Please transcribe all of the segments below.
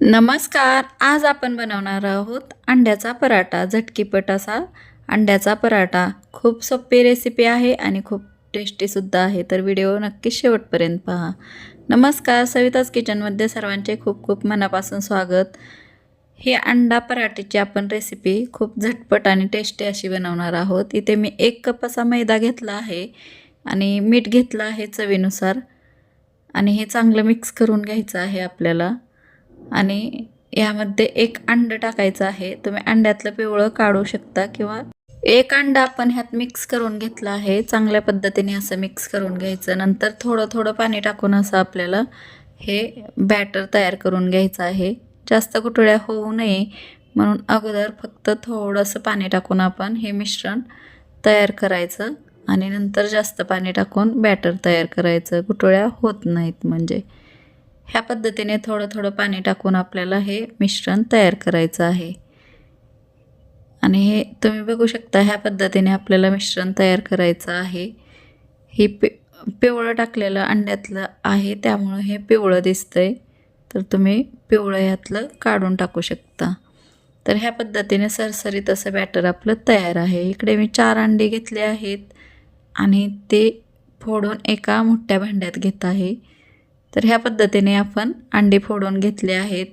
नमस्कार. आज आपण बनवणार आहोत अंड्याचा पराठा. झटकीपट असा अंड्याचा पराठा. खूप सोपी रेसिपी आहे आणि खूप टेस्टीसुद्धा आहे. तर व्हिडिओ नक्की शेवटपर्यंत पहा. नमस्कार. सविताज किचनमध्ये सर्वांचे खूप खूप मनापासून स्वागत. ही अंडा पराठ्याची आपण रेसिपी खूप झटपट आणि टेस्टी अशी बनवणार आहोत. इथे मी 1 कप असा मैदा घेतला आहे आणि मीठ घेतलं आहे चवीनुसार आणि हे चांगलं मिक्स करून घ्यायचं आहे आपल्याला. आणि यामध्ये 1 अंडं टाकायचं आहे. तुम्ही अंड्यातलं पिवळं काढू शकता किंवा 1 अंडा आपण ह्यात मिक्स करून घेतला आहे. चांगल्या पद्धतीने असं मिक्स करून घ्यायचं. नंतर थोडं थोडं पाणी टाकून असं आपल्याला हे बॅटर तयार करून घ्यायचं आहे. जास्त गुठळ्या होऊ नये म्हणून अगोदर फक्त थोडंसं पाणी टाकून आपण हे मिश्रण तयार करायचं आणि नंतर जास्त पाणी टाकून बॅटर तयार करायचं. गुठळ्या होत नाहीत म्हणजे. ह्या पद्धतीने थोडं थोडं पाणी टाकून आपल्याला हे मिश्रण तयार करायचं आहे. आणि हे तुम्ही बघू शकता ह्या पद्धतीने आपल्याला मिश्रण तयार करायचं आहे. हे पिवळं टाकलेलं अंड्यातलं आहे त्यामुळं हे पिवळं दिसतंय. तर तुम्ही पिवळं ह्यातलं काढून टाकू शकता. तर ह्या पद्धतीने सरसरीत असं बॅटर आपलं तयार आहे. इकडे मी 4 अंडी घेतले आहेत आणि ते फोडून एका मोठ्या भांड्यात घेत आहे. तर ह्या पद्धतीने आपण अंडी फोडून घेतले आहेत.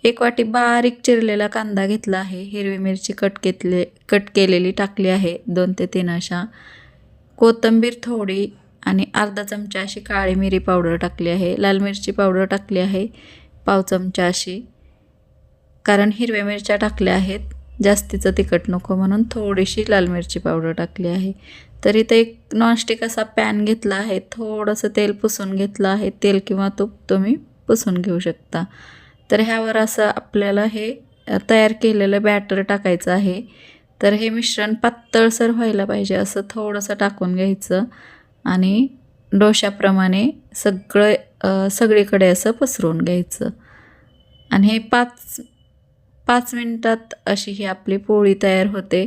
1 वाटी बारीक चिरलेला कांदा घेतला आहे. हिरवी मिरची कट केलेली टाकली आहे 2 ते 3 अशा. कोथिंबीर थोडी आणि अर्धा चमचा अशी काळी मिरी पावडर टाकली आहे. लाल मिरची पावडर टाकली आहे पाव चमचा अशी. कारण हिरव्या मिरच्या टाकल्या आहेत, जास्तीचं तिखट नको म्हणून थोडीशी लाल मिरची पावडर टाकली आहे. तर इथं एक नॉनस्टिक असा पॅन घेतला आहे. थोडंसं तेल पुसून घेतलं आहे. तेल किंवा तूप तुम्ही पुसून घेऊ शकता. तर ह्यावर असं आपल्याला हे तयार केलेलं बॅटर टाकायचं आहे. तर हे मिश्रण पातळसर व्हायला पाहिजे असं थोडंसं टाकून घ्यायचं आणि डोश्याप्रमाणे सगळीकडे असं पसरवून घ्यायचं. आणि हे 5 मिनिटात अशी ही आपली पोळी तयार होते.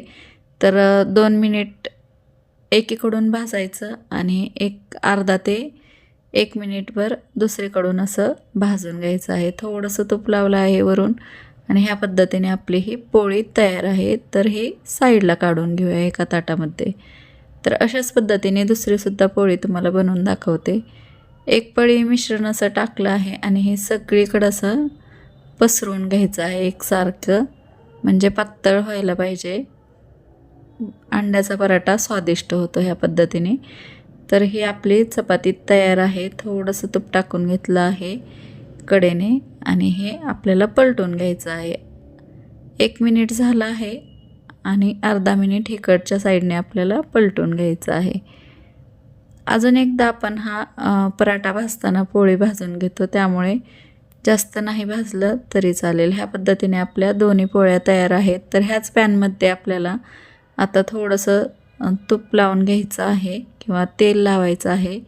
तर 2 मिनिट एकीकडून भाजायचं आणि अर्धा ते 1 मिनिटभर दुसरीकडून असं भाजून घ्यायचं आहे. थोडंसं तूप लावलं आहे वरून आणि ह्या पद्धतीने आपली ही पोळी तयार आहे. तर ही साईडला काढून घेऊया एका ताटामध्ये. तर अशाच पद्धतीने दुसरीसुद्धा पोळी तुम्हाला बनवून दाखवते. 1 पळी मिश्रण असं टाकलं आहे आणि हे सगळीकडं असं पसरवून घ्यायचं आहे एकसारखं, म्हणजे पातळ व्हायला पाहिजे. अंड्याचा पराठा स्वादिष्ट होतो ह्या पद्धतीने. तर ही आपली चपाती तयार आहे. थोडंसं तूप टाकून घेतलं आहे कडेने आणि हे आपल्याला पलटून घ्यायचं आहे. 1 मिनिट झालं आहे आणि अर्धा मिनिट इकडच्या साईडने आपल्याला पलटून घ्यायचं आहे. अजून एकदा आपण हा पराठा भाजताना पोळी भाजून घेतो, त्यामुळे जास्त नाही भाजलं तरी चालेल. ह्या पद्धतीने आपल्या दोन्ही पोळ्या तयार आहेत. तर ह्याच पॅनमध्ये आपल्याला आता थोडंसं तूप लावून घ्यायचं आहे किंवा तेल लावायचं आहे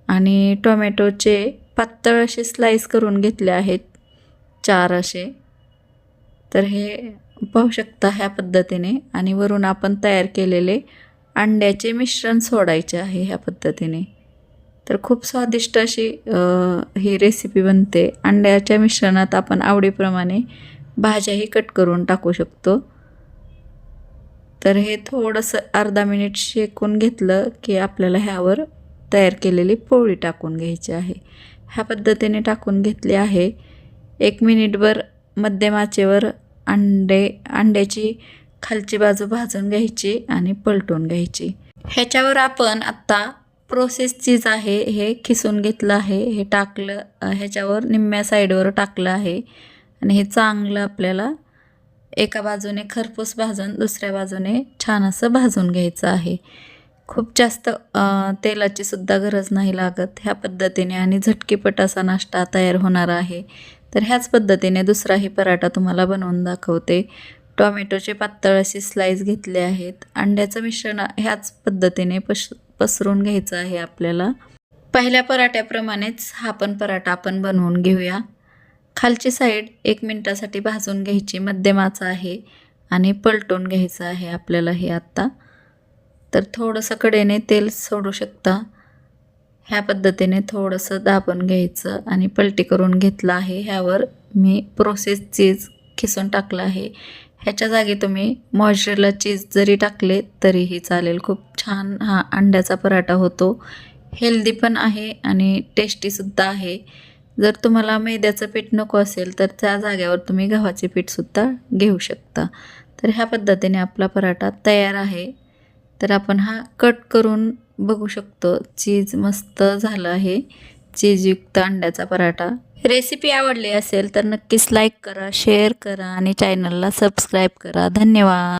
आणि टोमॅटोचे पातळ असे स्लाईस करून घेतले आहेत 4 असे. तर हे पाहू शकता ह्या पद्धतीने. आणि वरून आपण तयार केलेले अंड्याचे मिश्रण सोडायचे आहे ह्या पद्धतीने. तर खूप स्वादिष्ट अशी ही रेसिपी बनते. अंड्याच्या मिश्रणात आपण आवडीप्रमाणे भाज्याही कट करून टाकू शकतो. तर हे थोडंसं अर्धा मिनिट शेकून घेतलं की आपल्याला ह्यावर तयार केलेली पोळी टाकून घ्यायची आहे. ह्या पद्धतीने टाकून घेतली आहे. 1 मिनिटभर मध्यम आचेवर अंड्याची खालची बाजू भाजून घ्यायची आणि पलटून घ्यायची. ह्याच्यावर आपण आत्ता प्रोसेस चीज आहे हे खिसून घेतलं आहे. हे टाकलं ह्याच्यावर निम्म्या साईडवर टाकलं आहे आणि हे चांगलं आपल्याला एका बाजूने खरपूस भाजून दुसऱ्या बाजूने छान असं भाजून घ्यायचं आहे. खूप जास्त तेलाची सुद्धा गरज नाही लागत ह्या पद्धतीने आणि झटकीपट असा नाश्ता तयार होणार आहे. तर ह्याच पद्धतीने दुसराही पराठा तुम्हाला बनवून दाखवते. टोमॅटोचे पातळ असे स्लाईस घेतले आहेत. अंड्याचं मिश्रण ह्याच पद्धतीने पसरून घ्यायचं आहे आपल्याला. पहिल्या पराठ्याप्रमाणेच हा पण पराठा आपण बनवून घेऊया. खालची साईड 1 मिनिटासाठी भाजून घ्यायची, मध्यम आचा आहे आणि पलटून घ्यायचं आहे आपल्याला हे आत्ता. तर थोडंसं कडेने तेल सोडू शकता. ह्या पद्धतीने थोडंसं दाबून घ्यायचं आणि पलटी करून घेतलं आहे. ह्यावर मी प्रोसेस चीज खिसून टाकलं आहे. ह्याच्या जागी तुम्ही मॉइश्चरला चीज जरी टाकले तरीही चालेल. खूप छान हा अंड्याचा पराठा होतो. हेल्दी पण आहे आणि टेस्टीसुद्धा आहे. जर तुम्हाला मैद्याचं पीठ नको असेल तर त्या जागेवर तुम्ही गव्हाचे पीठसुद्धा घेऊ शकता. तर ह्या पद्धतीने आपला पराठा तयार आहे. तर आपण हा कट करून बघू शकतो. चीज मस्त झालं आहे. चीजयुक्त अंड्याचा पराठा. रेसिपी आवडली असेल तर नक्कीच लाईक करा, शेअर करा आणि चॅनलला सबस्क्राईब करा. धन्यवाद.